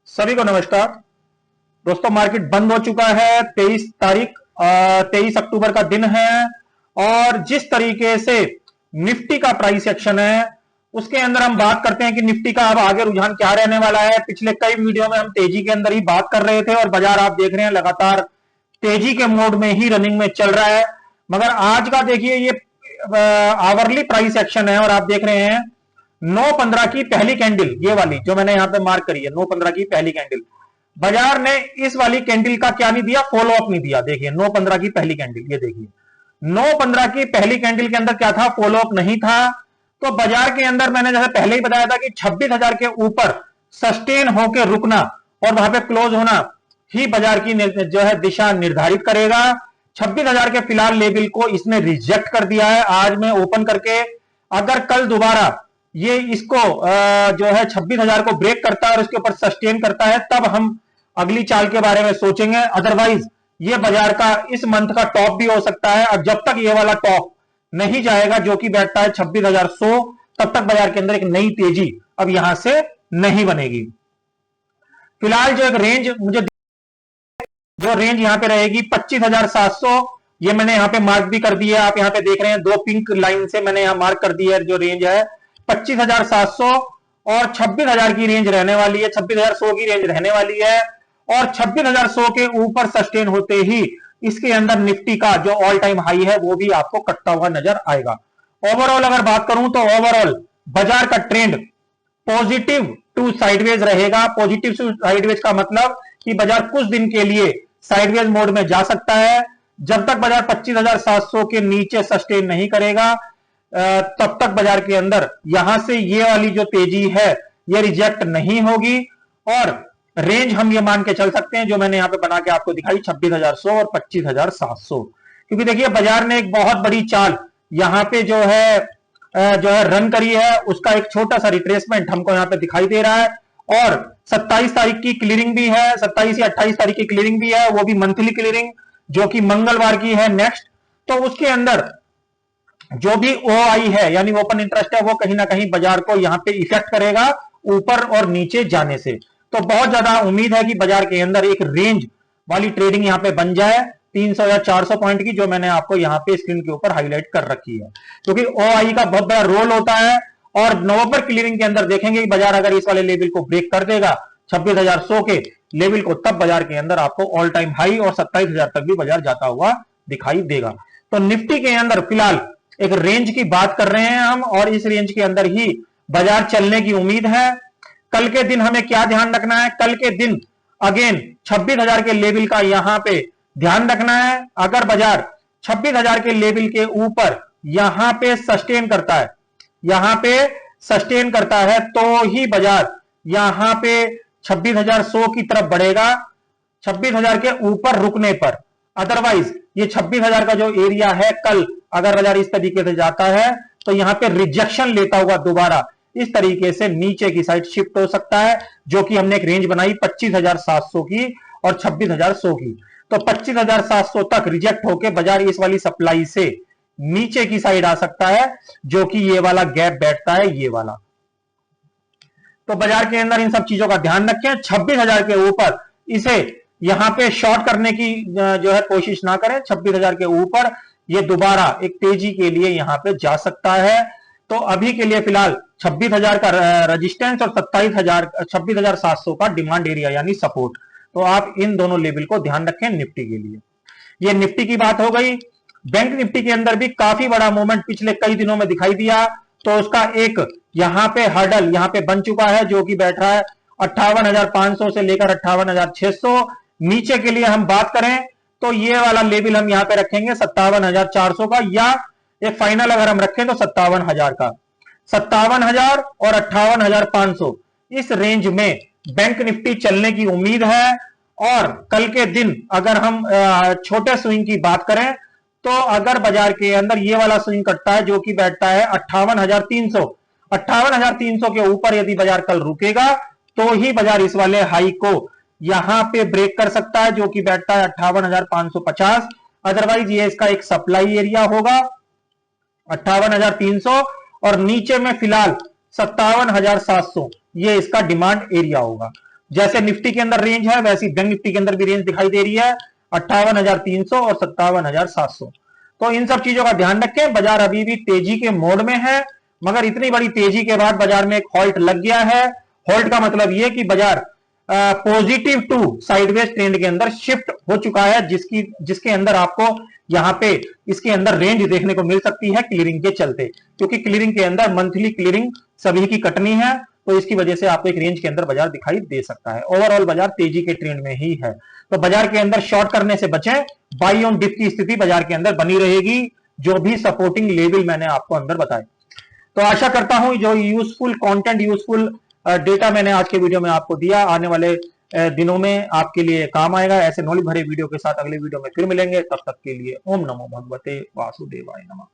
सभी को नमस्कार दोस्तों। मार्केट बंद हो चुका है। 23 अक्टूबर का दिन है और जिस तरीके से निफ्टी का प्राइस एक्शन है उसके अंदर हम बात करते हैं कि निफ्टी का अब आगे रुझान क्या रहने वाला है। पिछले कई वीडियो में हम तेजी के अंदर ही बात कर रहे थे और बाजार आप देख रहे हैं लगातार तेजी के मोड में ही रनिंग में चल रहा है। मगर आज का देखिए ये आवरली प्राइस एक्शन है और आप देख रहे हैं 9:15 की पहली कैंडल, ये वाली जो मैंने यहां पे मार्क करी है 9:15 की पहली कैंडल। बाजार ने इस वाली कैंडल का क्या नहीं दिया, फॉलो अप नहीं दिया। देखिए 9:15 की पहली कैंडल, ये देखिए 9:15 की पहली कैंडल के अंदर क्या था, फॉलो अप नहीं था। तो बाजार के अंदर मैंने जैसे पहले ही बताया था कि 26,000 के ऊपर सस्टेन होकर रुकना और वहां पे क्लोज होना ही बाजार की जो है दिशा निर्धारित करेगा। 26,000 के फिलहाल लेवल को इसने रिजेक्ट कर दिया है आज में ओपन करके। अगर कल दोबारा ये इसको जो है 26,000 को ब्रेक करता है और इसके ऊपर सस्टेन करता है तब हम अगली चाल के बारे में सोचेंगे। अदरवाइज ये बाजार का इस मंथ का टॉप भी हो सकता है और जब तक ये वाला टॉप नहीं जाएगा जो कि बैठता है 26,100, तब तक बाजार के अंदर एक नई तेजी अब यहां से नहीं बनेगी। फिलहाल जो एक रेंज मुझे जो रेंज यहां पे रहेगी 25,700, ये मैंने यहां पे मार्क भी कर दिया है। आप यहां पे देख रहे हैं दो पिंक लाइन से मैंने यहां मार्क कर दी है। जो रेंज है 25,700 और 26,000 की रेंज रहने वाली है, 26,100 की रेंज रहने वाली है। और 26,100 के ऊपर सस्टेन होते ही इसके अंदर निफ्टी का जो ऑल टाइम हाई है वो भी आपको कटता हुआ नजर आएगा। ओवरऑल अगर बात करूं तो ओवरऑल बाजार का ट्रेंड पॉजिटिव टू साइडवेज रहेगा। पॉजिटिव टू साइडवेज का मतलब कि बाजार कुछ दिन के लिए साइडवेज मोड में जा सकता है। जब तक बाजार 25,700 के नीचे सस्टेन नहीं करेगा तब तक बाजार के अंदर यहां से ये वाली जो तेजी है ये रिजेक्ट नहीं होगी और रेंज हम ये मान के चल सकते हैं जो मैंने यहां पे बना के आपको दिखाई 26,100 और 25,700। क्योंकि देखिए बाजार ने एक बहुत बड़ी चाल यहां पे जो है रन करी है, उसका एक छोटा सा रिट्रेसमेंट हमको यहां पे दिखाई दे रहा है। और 27 तारीख की क्लियरिंग भी है, 27 या 28 तारीख की क्लियरिंग भी है, वो भी मंथली क्लियरिंग जो कि मंगलवार की है नेक्स्ट। तो उसके अंदर जो भी ओआई है यानी ओपन इंटरेस्ट है वो कहीं ना कहीं बाजार को यहां पे इफेक्ट करेगा ऊपर और नीचे जाने से। तो बहुत ज्यादा उम्मीद है कि बाजार के अंदर एक रेंज वाली ट्रेडिंग यहां पे बन जाए 300 या 400 पॉइंट की, जो मैंने आपको यहां पे स्क्रीन के ऊपर हाईलाइट कर रखी है। क्योंकि ओआई का बहुत बड़ा रोल होता है और नवंबर क्लियरिंग के अंदर देखेंगे कि बाजार अगर इस वाले लेवल को ब्रेक कर देगा 26,100 के लेवल को, तब बाजार के अंदर आपको ऑल टाइम हाई और 27,000 तक भी बाजार जाता हुआ दिखाई देगा। तो निफ्टी के अंदर फिलहाल एक रेंज की बात कर रहे हैं हम और इस रेंज के अंदर ही बाजार चलने की उम्मीद है। कल के दिन हमें क्या ध्यान रखना है, कल के दिन अगेन 26,000 के लेवल का यहां पे ध्यान रखना है। अगर बाजार 26,000 के लेवल के ऊपर यहां पे सस्टेन करता है, यहां पे सस्टेन करता है तो ही बाजार यहां पे 26,100 की तरफ बढ़ेगा 26,000 के ऊपर रुकने पर। अदरवाइज ये 26,000 का जो एरिया है कल अगर बाजार इस तरीके से जाता है तो यहां पे रिजेक्शन लेता हुआ दोबारा इस तरीके से नीचे की साइड शिफ्ट हो सकता है, जो कि हमने एक रेंज बनाई 25,700 की और 26,100 की। तो 25,700 तक रिजेक्ट होकर बाजार इस वाली सप्लाई से नीचे की साइड आ सकता है, जो कि ये वाला गैप बैठता है ये वाला। तो बाजार के अंदर इन सब चीजों का ध्यान रखें। 26,000 के ऊपर इसे यहां पे शॉर्ट करने की जो है कोशिश ना करें। 26,000 के ऊपर ये दोबारा एक तेजी के लिए यहां पे जा सकता है। तो अभी के लिए फिलहाल 26,000 का रेजिस्टेंस और 26,700 का डिमांड एरिया यानी सपोर्ट। तो आप इन दोनों लेवल को ध्यान रखें निफ्टी के लिए। ये निफ्टी की बात हो गई। बैंक निफ्टी के अंदर भी काफी बड़ा मूवमेंट पिछले कई दिनों में दिखाई दिया। तो उसका एक यहां पे हर्डल यहां पे बन चुका है जो कि बैठ रहा है 58,500 से लेकर 58,600। नीचे के लिए हम बात करें तो ये वाला लेवल हम यहां पे रखेंगे 57,400 का, या एक फाइनल अगर हम रखें तो 57,000 का। 57,000 और 58,500 इस रेंज में बैंक निफ्टी चलने की उम्मीद है। और कल के दिन अगर हम छोटे स्विंग की बात करें तो अगर बाजार के अंदर ये वाला स्विंग कटता है जो कि बैठता है 58,300, 58,300 के ऊपर यदि बाजार कल रुकेगा तो ही बाजार इस वाले हाई को यहां पे ब्रेक कर सकता है, जो कि बैठता है 58,550। अदरवाइज ये इसका एक सप्लाई एरिया होगा 58,300 और नीचे में फिलहाल 57,700 ये इसका डिमांड एरिया होगा। जैसे निफ्टी के अंदर रेंज है वैसी बैंक निफ्टी के अंदर भी रेंज दिखाई दे रही है 58,300 और 57,700। तो इन सब चीजों का ध्यान रखें। बाजार अभी भी तेजी के मोड में है, मगर इतनी बड़ी तेजी के बाद बाजार में एक हॉल्ट लग गया है। हॉल्ट का मतलब यह कि बाजार पॉजिटिव टू साइडवेज ट्रेंड के अंदर शिफ्ट हो चुका है, जिसके अंदर आपको यहां पे इसके अंदर रेंज देखने को मिल सकती है क्लियरिंग के चलते, क्योंकि क्लियरिंग के अंदर मंथली क्लियरिंग सभी की कटनी है, तो इसकी वजह से आपको एक रेंज के अंदर बाजार दिखाई दे सकता है। ओवरऑल बाजार तेजी के ट्रेंड में ही है, तो बाजार के अंदर शॉर्ट करने से बचें। बाई ऑन डिप की स्थिति बाजार के अंदर बनी रहेगी, जो भी सपोर्टिंग लेवल मैंने आपको अंदर बताए। तो आशा करता हूं जो यूजफुल कंटेंट, यूजफुल डेटा मैंने आज के वीडियो में आपको दिया, आने वाले दिनों में आपके लिए काम आएगा। ऐसे नॉलेज भरे वीडियो के साथ अगले वीडियो में फिर मिलेंगे, तब तक के लिए ओम नमो भगवते वासुदेवाय नमः।